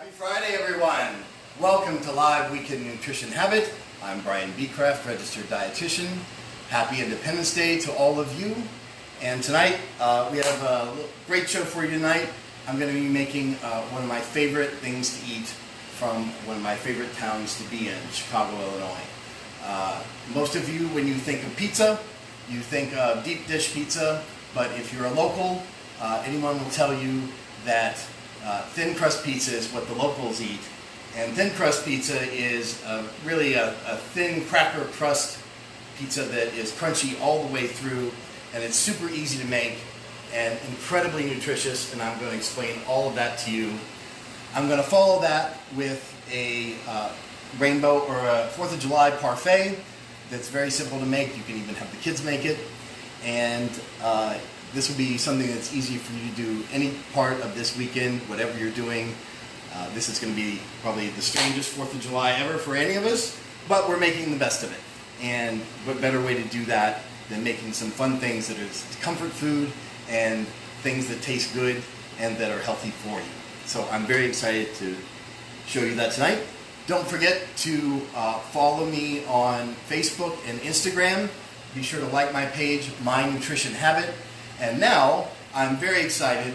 Happy Friday, everyone. Welcome to Live Weekend Nutrition Habit. I'm Brian BeCraft, registered dietitian. Happy Independence Day to all of you. And tonight, we have a great show for you tonight. I'm going to be making one of my favorite things to eat from one of my favorite towns to be in, Chicago, Illinois. Most of you, when you think of pizza, you think of deep dish pizza, but if you're a local, anyone will tell you that thin crust pizza is what the locals eat. And thin crust pizza is really a thin cracker crust pizza that is crunchy all the way through, and it's super easy to make and incredibly nutritious, and I'm going to explain all of that to you. I'm going to follow that with a rainbow or a 4th of July parfait that's very simple to make. You can even have the kids make it, and this will be something that's easy for you to do any part of this weekend, whatever you're doing. This is going to be probably the strangest 4th of July ever for any of us, but we're making the best of it. And what better way to do that than making some fun things that are comfort food and things that taste good and that are healthy for you. So I'm very excited to show you that tonight. Don't forget to follow me on Facebook and Instagram. Be sure to like my page, My Nutrition Habit. And now, I'm very excited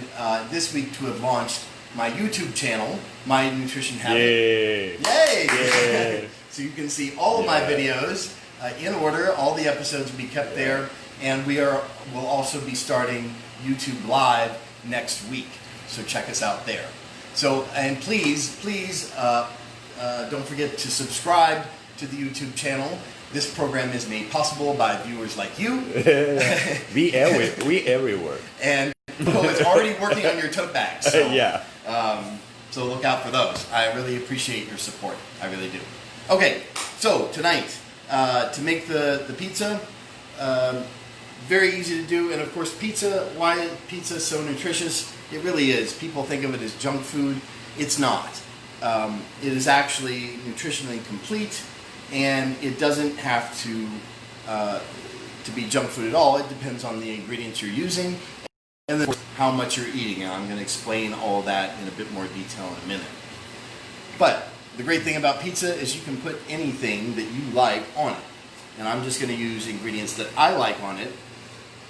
this week to have launched my YouTube channel, My Nutrition Habit. Yay! Yay! Yay. So you can see all of my videos in order. All the episodes will be kept there. And will also be starting YouTube Live next week. So check us out there. So, and please, don't forget to subscribe to the YouTube channel. This program is made possible by viewers like you. we everywhere. And it's already working on your tote bags. So, yeah. So look out for those. I really appreciate your support. I really do. Okay, so tonight, to make the pizza, very easy to do. And of course, why is pizza so nutritious? It really is. People think of it as junk food. It's not. It is actually nutritionally complete. And it doesn't have to be junk food at all. It depends on the ingredients you're using and then how much you're eating. And I'm going to explain all that in a bit more detail in a minute. But the great thing about pizza is you can put anything that you like on it. And I'm just going to use ingredients that I like on it.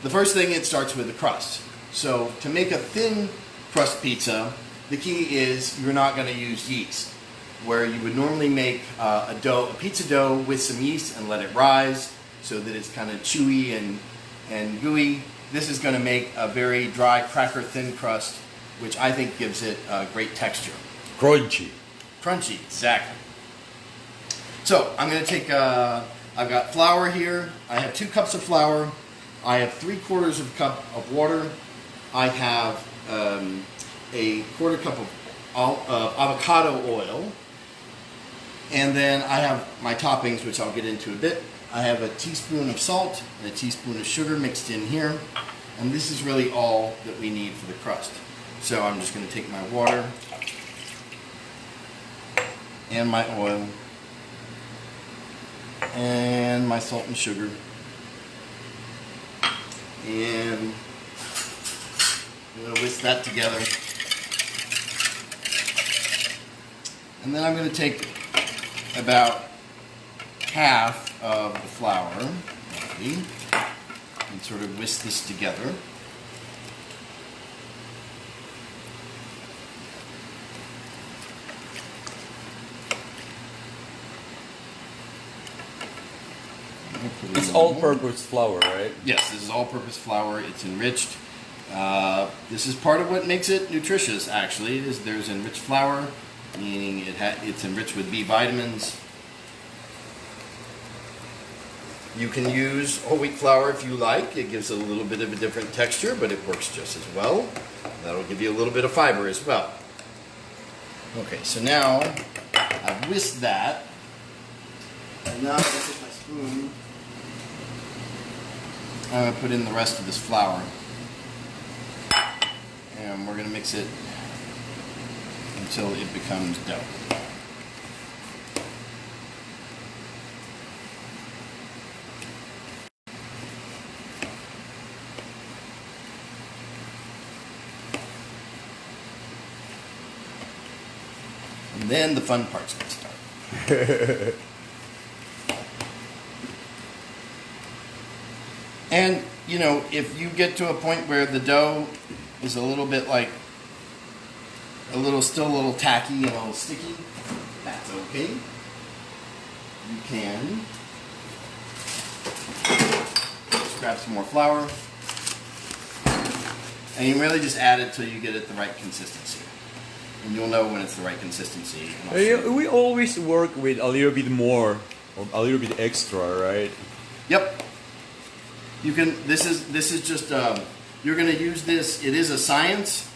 The first thing, it starts with the crust. So to make a thin crust pizza, the key is you're not going to use yeast. Where you would normally make a pizza dough with some yeast and let it rise so that it's kind of chewy and gooey. This is going to make a very dry, cracker thin crust, which I think gives it a great texture. Crunchy. Crunchy, exactly. So I'm going to take, I've got flour here. I have 2 cups of flour. I have 3/4 cup of water. I have a 1/4 cup of avocado oil. And then I have my toppings, which I'll get into a bit. I have a teaspoon of salt and a teaspoon of sugar mixed in here. And this is really all that we need for the crust. So I'm just going to take my water and my oil and my salt and sugar. And I'm going to whisk that together. And then I'm going to take about half of the flour, roughly, and sort of whisk this together. It's all-purpose flour, right? Yes, this is all-purpose flour. It's enriched. This is part of what makes it nutritious, actually. There's enriched flour, meaning it's enriched with B vitamins. You can use whole wheat flour if you like. It gives it a little bit of a different texture, but it works just as well. That'll give you a little bit of fiber as well. Okay, so now I've whisked that. And now I'm going to take my spoon. I'm going to put in the rest of this flour. And we're going to mix it until it becomes dough. And then the fun part's going to start. And, you know, if you get to a point where the dough is a little bit like, still a little tacky and a little sticky, that's okay. You can just grab some more flour. And you really just add it till you get it the right consistency. And you'll know when it's the right consistency. We always work with a little bit more, or a little bit extra, right? Yep. You can. This is just. You're going to use this. It is a science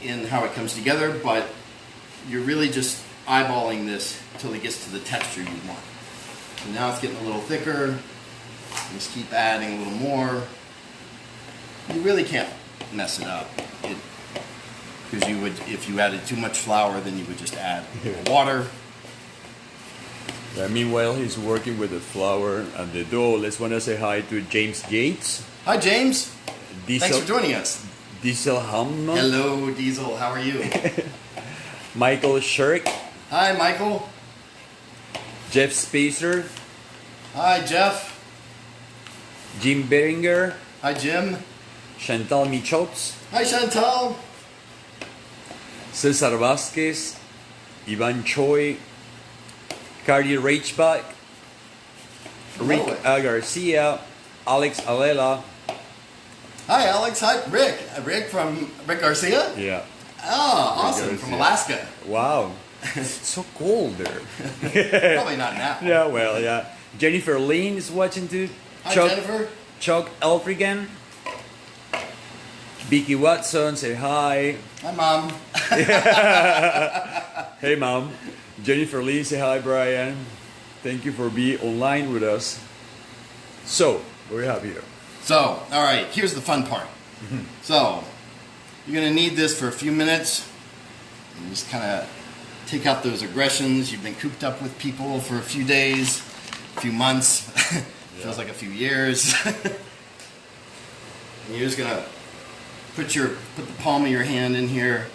in how it comes together, but you're really just eyeballing this till it gets to the texture you want. So now it's getting a little thicker. Just keep adding a little more. You really can't mess it up. Because you would, if you added too much flour, then you would just add water. Yeah, meanwhile, he's working with the flour and the dough. Let's want to say hi to James Yates. Hi, James. Diesel, Thanks for joining us. Diesel Hammond. Hello, Diesel. How are you? Michael Shirk. Hi, Michael. Jeff Spacer. Hi, Jeff. Jim Beringer. Hi, Jim. Chantal Michots. Hi, Chantal. Cesar Vasquez. Ivan Choi. Cardi Reichbach. Rick Garcia. Alex Alela. Hi, Alex. Hi, Rick. Rick from Rick Garcia? Yeah. Oh, awesome. Garcia. From Alaska. Wow. It's so cold there. Probably not now. Yeah, well, yeah. Jennifer Lynn is watching too. Hi, Jennifer. Chuck Elfrigan. Vicky Watson, say hi. Hi, Mom. Hey, Mom. Jennifer Lee, say hi, Brian. Thank you for being online with us. So, what do we have here? So, all right, here's the fun part. So, you're going to need this for a few minutes. And just kind of take out those aggressions. You've been cooped up with people for a few days, a few months. Feels like a few years. And you're just going to put the palm of your hand in here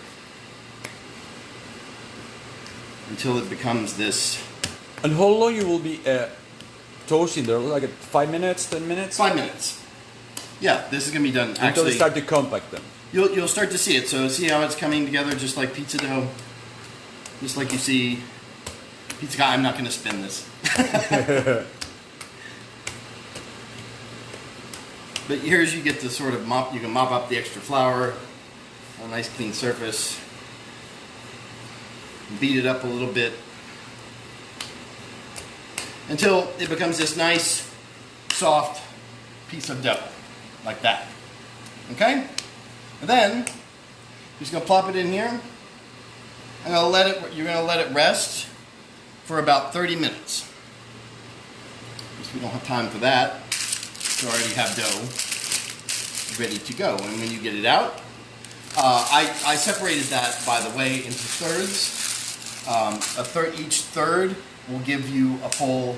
until it becomes this. And how long you will be toasting there? Like 5 minutes, 10 minutes? 5 minutes. Yeah, this is going to be done. Until Actually, they start to compact them. You'll start to see it. So see how it's coming together just like pizza dough. Just like you see pizza guy. I'm not going to spin this. But here's you get to sort of mop. You can mop up the extra flour on a nice clean surface. Beat it up a little bit until it becomes this nice, soft piece of dough, like that. Okay? And then you're just gonna plop it in here. You're gonna let it rest for about 30 minutes. Because we don't have time for that. We already have dough ready to go. And when you get it out, I separated that, by the way, into thirds. Each third will give you a full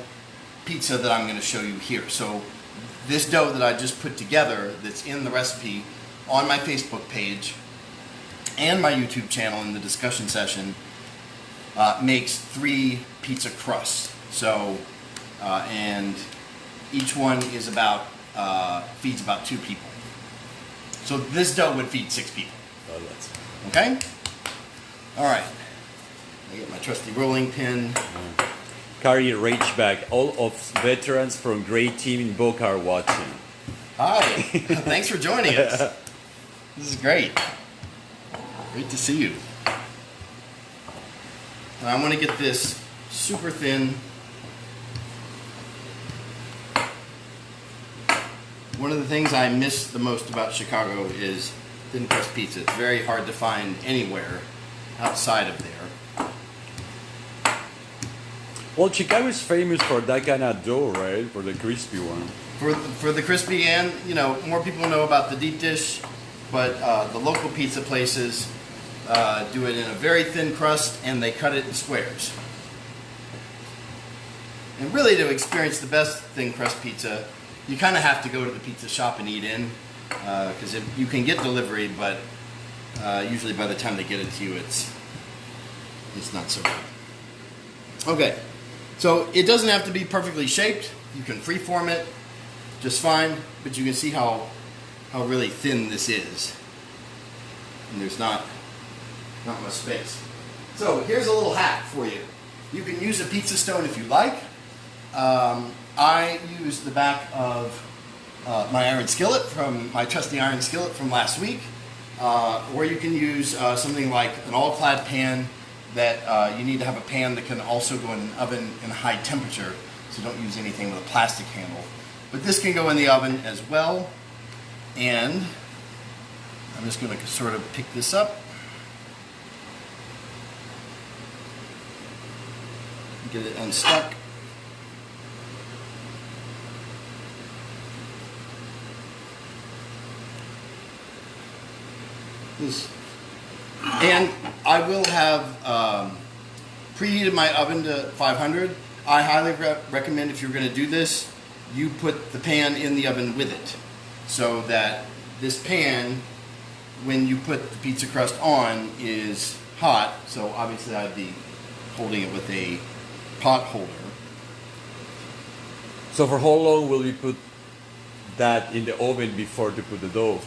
pizza that I'm going to show you here. So this dough that I just put together, that's in the recipe on my Facebook page and my YouTube channel in the discussion session, makes 3 pizza crusts. So, and each one is feeds about 2 people. So this dough would feed 6 people. Oh, that's... Okay? All right. I get my trusty rolling pin. Cardi Reichbach, all of veterans from great team in Boca are watching. Hi. Thanks for joining us. This is great. Great to see you. And I'm going to get this super thin. One of the things I miss the most about Chicago is thin crust pizza. It's very hard to find anywhere outside of there. Well, Chicago is famous for that kind of dough, right? For the crispy one. For the crispy, and more people know about the deep dish, but the local pizza places do it in a very thin crust, and they cut it in squares. And really, to experience the best thin crust pizza, you kind of have to go to the pizza shop and eat in, because you can get delivery, but usually by the time they get it to you, it's not so good. Okay, so it doesn't have to be perfectly shaped. You can freeform it just fine, but you can see how really thin this is. And there's not much space. So here's a little hack for you. You can use a pizza stone if you like. I use the back of my iron skillet from my trusty iron skillet from last week, or you can use something like an all-clad pan that you need to have a pan that can also go in an oven in high temperature, so don't use anything with a plastic handle. But this can go in the oven as well, and I'm just going to sort of pick this up. Get it unstuck. And I will have preheated my oven to 500. I highly recommend, if you're going to do this, you put the pan in the oven with it, so that this pan, when you put the pizza crust on, is hot. So obviously I'd be holding it with a pot holder. So for how long will we put that in the oven before to put the dough?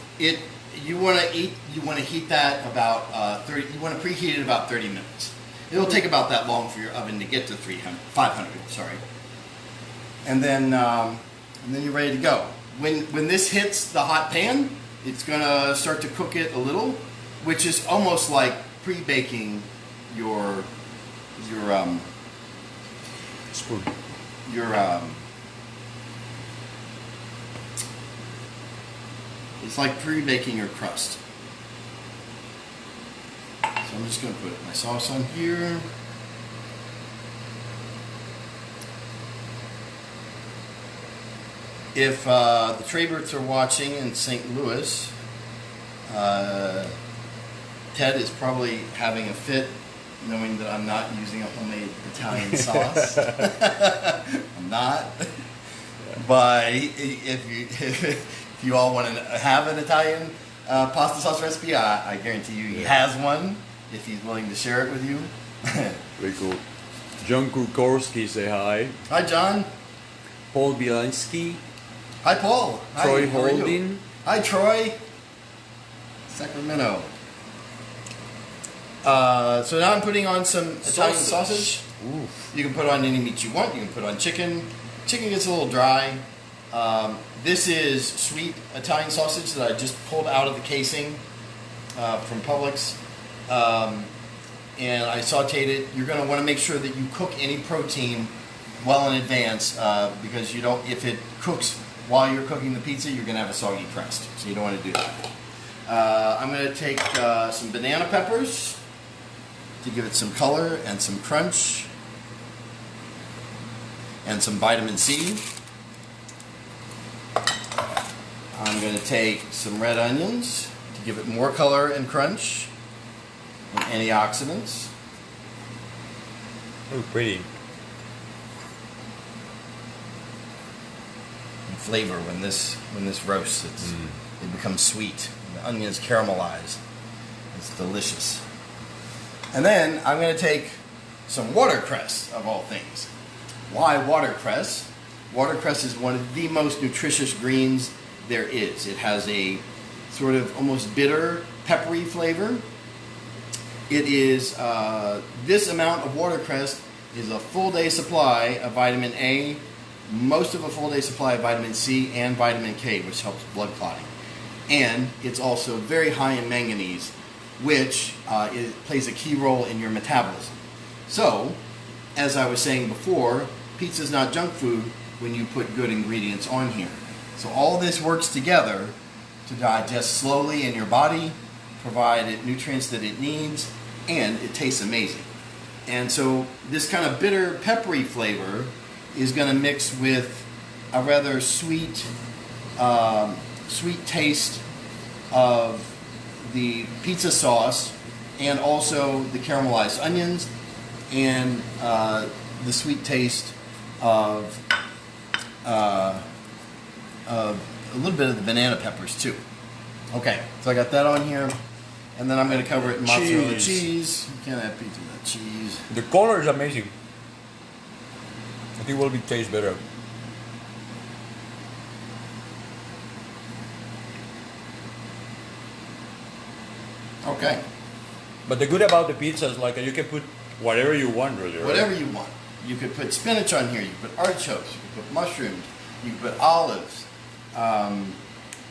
You want to heat that about 30. You want to preheat it about 30 minutes. It'll take about that long for your oven to get to 500. Sorry. And then you're ready to go. When this hits the hot pan, it's gonna start to cook it a little, which is almost like pre-baking your spoon. It's like pre-baking your crust. So I'm just going to put my sauce on here. If the Treyberts are watching in St. Louis, Ted is probably having a fit knowing that I'm not using a homemade Italian sauce. I'm not. But if you all want to have an Italian pasta sauce recipe, I guarantee you he has one, if he's willing to share it with you. Very cool. John Kurkowski, say hi. Hi, John. Paul Bielansky. Hi, Paul. Troy Hi, how are you? Holding. Hi, Troy. Sacramento. So now I'm putting on some Italian sausage. Oof. You can put on any meat you want. You can put on chicken. Chicken gets a little dry. This is sweet Italian sausage that I just pulled out of the casing from Publix. And I sauteed it. You're going to want to make sure that you cook any protein well in advance, because you don't. If it cooks while you're cooking the pizza, you're going to have a soggy crust. So you don't want to do that. I'm going to take some banana peppers to give it some color and some crunch, and some vitamin C. I'm going to take some red onions to give it more color and crunch, and antioxidants. Oh, pretty. And flavor when this roasts, it becomes sweet. And the onions caramelize. It's delicious. And then I'm going to take some watercress, of all things. Why watercress? Watercress is one of the most nutritious greens there is. It has a sort of almost bitter, peppery flavor. It is, this amount of watercress is a full day supply of vitamin A, most of a full day supply of vitamin C and vitamin K, which helps blood clotting. And it's also very high in manganese, which plays a key role in your metabolism. So, as I was saying before, pizza is not junk food when you put good ingredients on here. So all this works together to digest slowly in your body, provide it nutrients that it needs, and it tastes amazing. And so this kind of bitter, peppery flavor is going to mix with a rather sweet, sweet taste of the pizza sauce, and also the caramelized onions, and the sweet taste of a little bit of the banana peppers too. Okay, so I got that on here. And then I'm going to cover it in mozzarella Cheese. cheese. You can't have pizza without cheese. The color is amazing. I think it will be taste better. Okay. But the good about the pizza is like you can put whatever you want, really. Right? Whatever you want. You could put spinach on here. You could put artichokes. You could put mushrooms. You could put olives.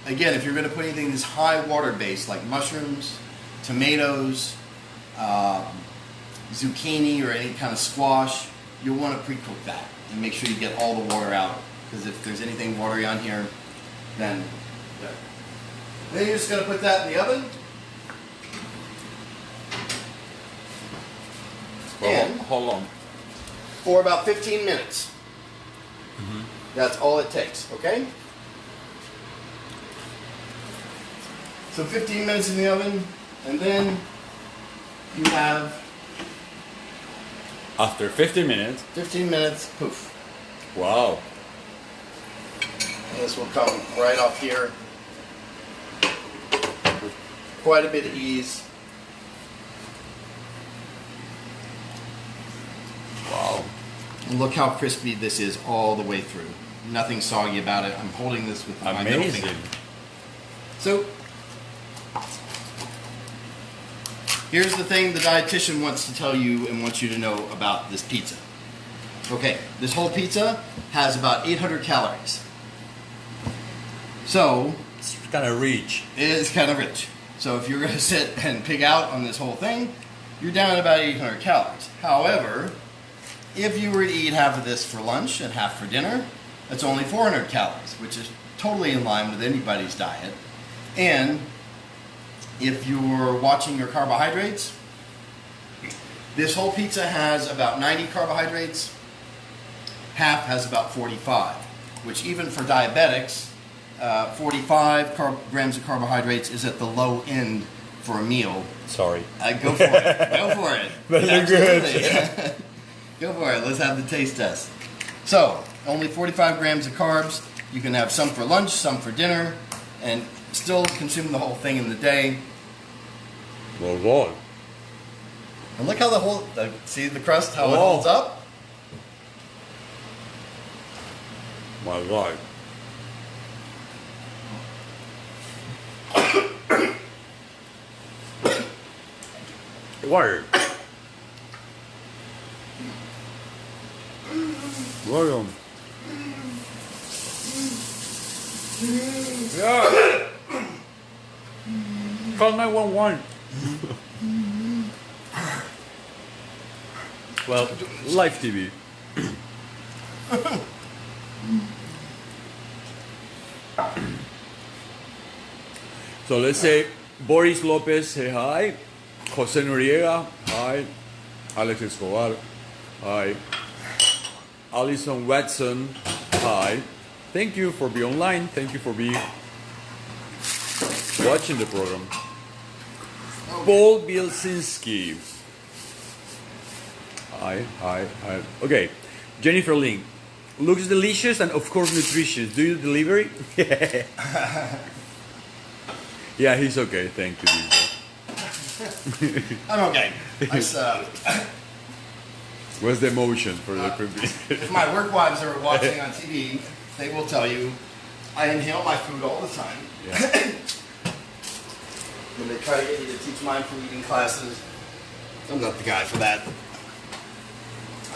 Again, if you're going to put anything that's high water based, like mushrooms, tomatoes, zucchini, or any kind of squash, you'll want to pre-cook that and make sure you get all the water out. Because if there's anything watery on here, then you're just going to put that in the oven. Well, hold on. For about 15 minutes. That's all it takes, okay? So 15 minutes in the oven, and then you have After 15 minutes. 15 minutes, poof. Wow. And this will come right off here. With quite a bit of ease. Wow. And look how crispy this is all the way through. Nothing soggy about it. I'm holding this with my middle Amazing. finger. So, here's the thing the dietitian wants to tell you and wants you to know about this pizza. Okay, this whole pizza has about 800 calories. So, It's kind of rich. it's kind of rich. So if you're going to sit and pig out on this whole thing, you're down at about 800 calories. However, if you were to eat half of this for lunch and half for dinner, that's only 400 calories, which is totally in line with anybody's diet. And if you're watching your carbohydrates, this whole pizza has about 90 carbohydrates. Half has about 45, which even for diabetics, 45 grams of carbohydrates is at the low end for a meal. Sorry. Go for it. Go for it. But they're Absolutely. Go for it. Let's have the taste test. So, only 45 grams of carbs. You can have some for lunch, some for dinner, and still consume the whole thing in the day. Well done. And look how see the crust, how it Oh. holds up? My God. Water. Well done. Yeah. Call 911. Well, live TV. So let's say Boris Lopez, say hi. Jose Noriega, hi. Alex Escobar, hi. Alison Watson, hi. Thank you for being online. Thank you for being watching the program. Paul Bielsinski. Hi. Okay. Jennifer Ling. Looks delicious and of course nutritious. Do you delivery? Yeah, he's okay. Thank you. I'm okay. What's the emotion for the If my work wives are watching on TV, they will tell you I inhale my food all the time. Yeah. When they try to get you to teach mindful eating classes, I'm not the guy for that.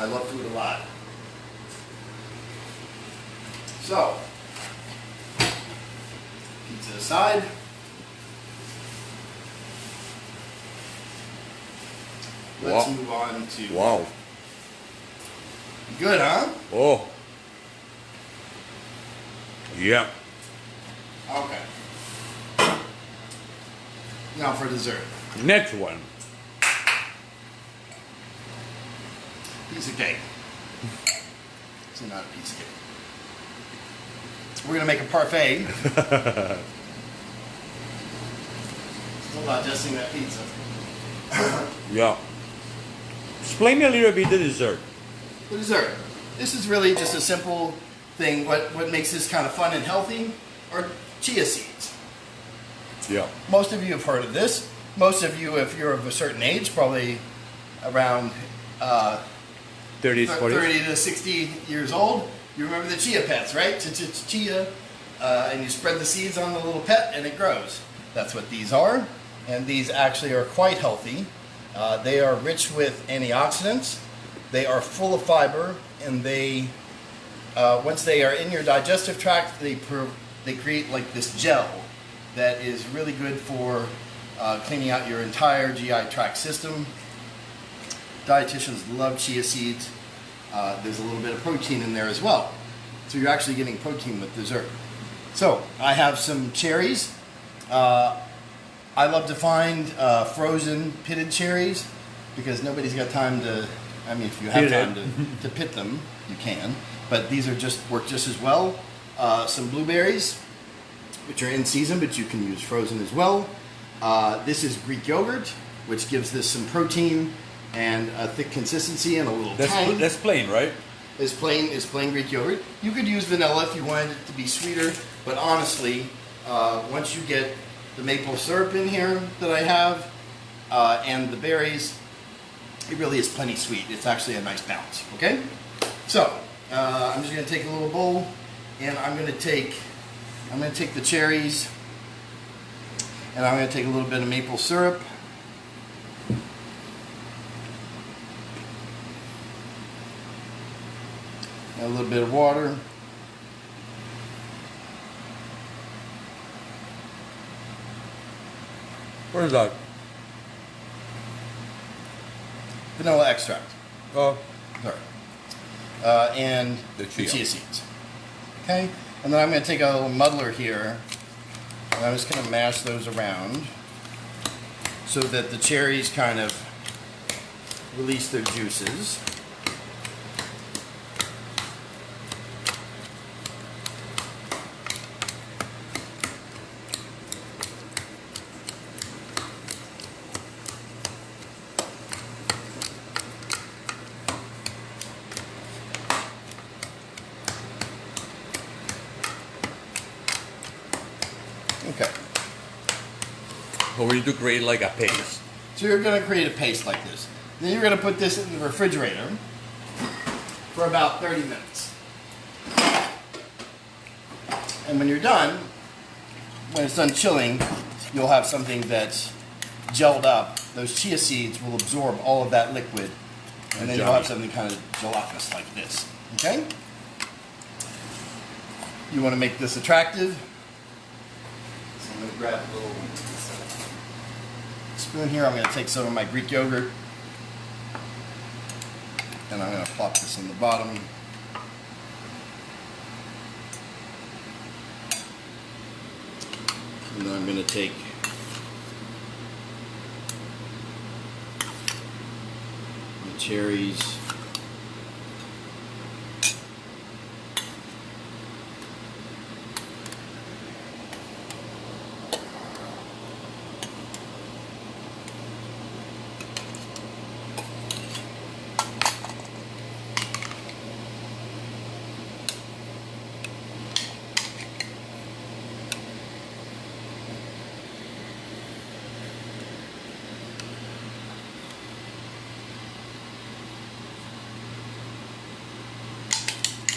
I love food a lot. So, pizza aside. Let's Wow. move on to... Wow. Good, huh? Oh. Yeah. Okay. Now for dessert. Next one. Piece of cake. It's not a piece of cake. We're going to make a parfait. Still digesting that pizza. Yeah. Explain me a little bit the dessert. The dessert. This is really just a simple thing. What makes this kind of fun and healthy are chia seeds. Yeah. Most of you have heard of this. most of you, if you're of a certain age, probably around 30s, 40s. 30 to 60 years old, you remember the chia pets, right? Chia, and you spread the seeds on the little pet and it grows. That's what these are, and these actually are quite healthy. They are rich with antioxidants, they are full of fiber, and they, once they are in your digestive tract, they create like this gel that is really good for cleaning out your entire GI tract system. Dietitians love chia seeds. There's a little bit of protein in there as well. So you're actually getting protein with dessert. So I have some cherries. I love to find frozen pitted cherries because nobody's got time to, I mean, if you have time to pit them, you can. But these are work just as well. Some blueberries, which are in season, but you can use frozen as well. This is Greek yogurt, which gives this some protein and a thick consistency and a little tang. That's plain, right? It's plain Greek yogurt. You could use vanilla if you wanted it to be sweeter, but honestly, once you get the maple syrup in here that I have and the berries, it really is plenty sweet. It's actually a nice balance. Okay, so I'm just going to take a little bowl, and I'm going to take the cherries, and I'm going to take a little bit of maple syrup. A little bit of water. What is that? Vanilla extract. Oh, Sorry. And The the chia. chia seeds. Okay? And then I'm going to take a little muddler here, and I'm just going to mash those around so that the cherries kind of release their juices. Okay. but we need to create like a paste. So you're going to create a paste like this. Then you're going to put this in the refrigerator for about 30 minutes. And when you're done, when it's done chilling, you'll have something that's gelled up. Those chia seeds will absorb all of that liquid, and then you'll have something kind of gelatinous like this. Okay? You want to make this attractive. So I'm going to grab a little spoon here. I'm going to take some of my Greek yogurt, and I'm going to plop this in the bottom. And then I'm going to take the cherries.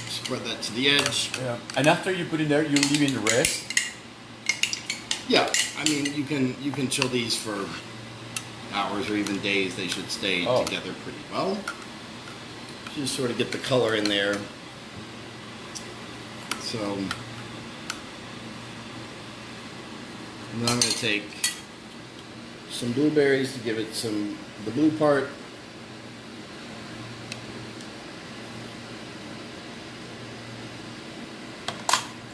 Spread that to the edge. Yeah. And after you put in there, you leave in the rest. Yeah, I mean you can chill these for hours or even days. They should stay together pretty well. Just sort of get the color in there. So, and then I'm going to take some blueberries to give it the blue part.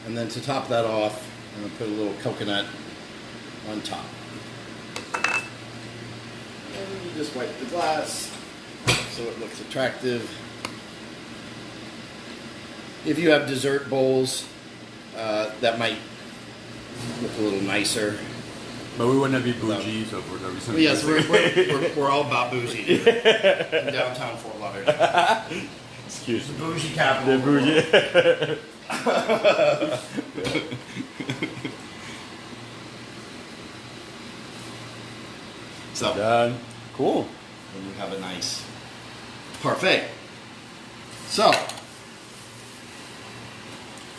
And then to top that off, I'm going to put a little coconut on top. And you just wipe the glass so it looks attractive. If you have dessert bowls, that might look a little nicer. But we want to be bougie, so for the reason. Well, yes, we're all about bougie in downtown Fort Lauderdale. Excuse me. The bougie capital. The bougie. So Done. Cool. then you have a nice parfait. So,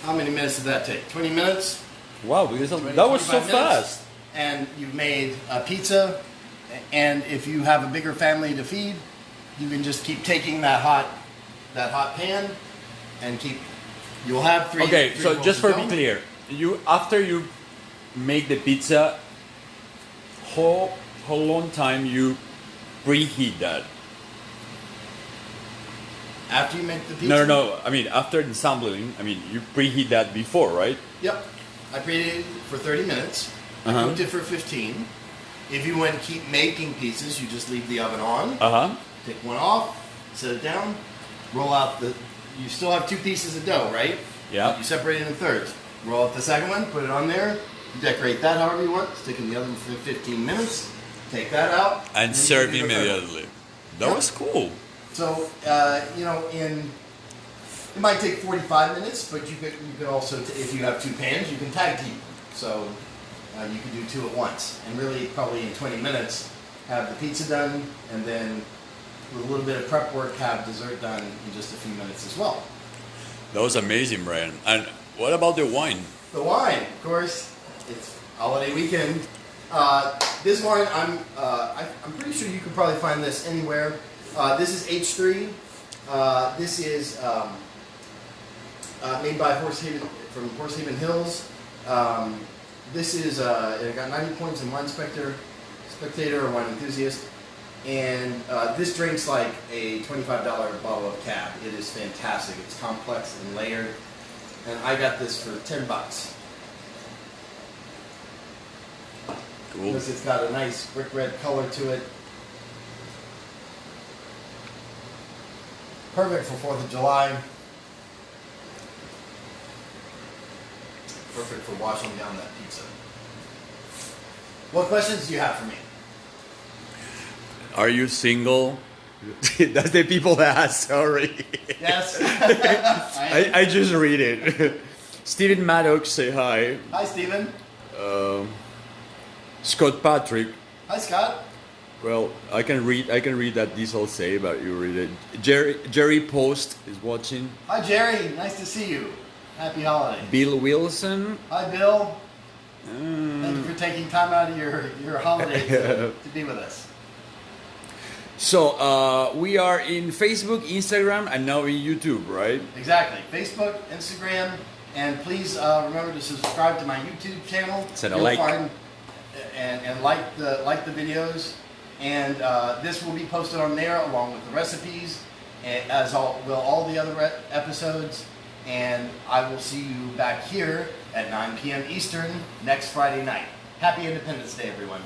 how many minutes did that take? 20 minutes? Wow, because 20, that was so 25 minutes, fast. And you've made a pizza. And if you have a bigger family to feed, you can just keep taking that hot pan and you'll have three. Okay, three so rolls just of for dough. be clear, after you make the pizza, how long time you preheat that? After you make the pizza? No. I mean, after assembling, you preheat that before, right? Yep. I preheated it for 30 minutes. I Uh-huh. cooked it for 15. If you want to keep making pizzas, you just leave the oven on. Take one off, set it down, roll out you still have 2 pieces of dough, right? Yeah. You separate it in thirds. Roll out the second one, put it on there, decorate that however you want, stick in the oven for 15 minutes, take that out. And then serve you do the third one. immediately. That Yep. was cool. So, it might take 45 minutes, but you could also, if you have 2 pans, you can tag team. So, you can do 2 at once. And really, probably in 20 minutes, have the pizza done, and then with a little bit of prep work, have dessert done in just a few minutes as well. That was amazing, Brian. And what about the wine? The wine, of course, it's holiday weekend. This wine, I'm pretty sure you could probably find this anywhere. This is H3. This is made by from Horsehaven Hills. This is it got 90 points in Wine Spectator or Wine Enthusiast, and this drinks like a $25 bottle of Cab. It is fantastic. It's complex and layered, and I got this for $10. Cool. Because it's got a nice brick red color to it. Perfect for 4th of July. Perfect for washing down that pizza. What questions do you have for me? Are you single? That's the people that ask, sorry. Yes. I just read it. Stephen Maddox say hi. Hi, Stephen. Scott Patrick. Hi, Scott. Well, I can read that Diesel say, but you read it. Jerry Post is watching. Hi, Jerry. Nice to see you. Happy holiday. Bill Wilson. Hi, Bill. Thank you for taking time out of your holiday to be with us. So we are in Facebook, Instagram, and now in YouTube, right? Exactly. Facebook, Instagram, and please remember to subscribe to my YouTube channel. Send a like. And like the videos. And this will be posted on there along with the recipes, as will all the other episodes. And I will see you back here at 9 p.m. Eastern next Friday night. Happy Independence Day, everyone.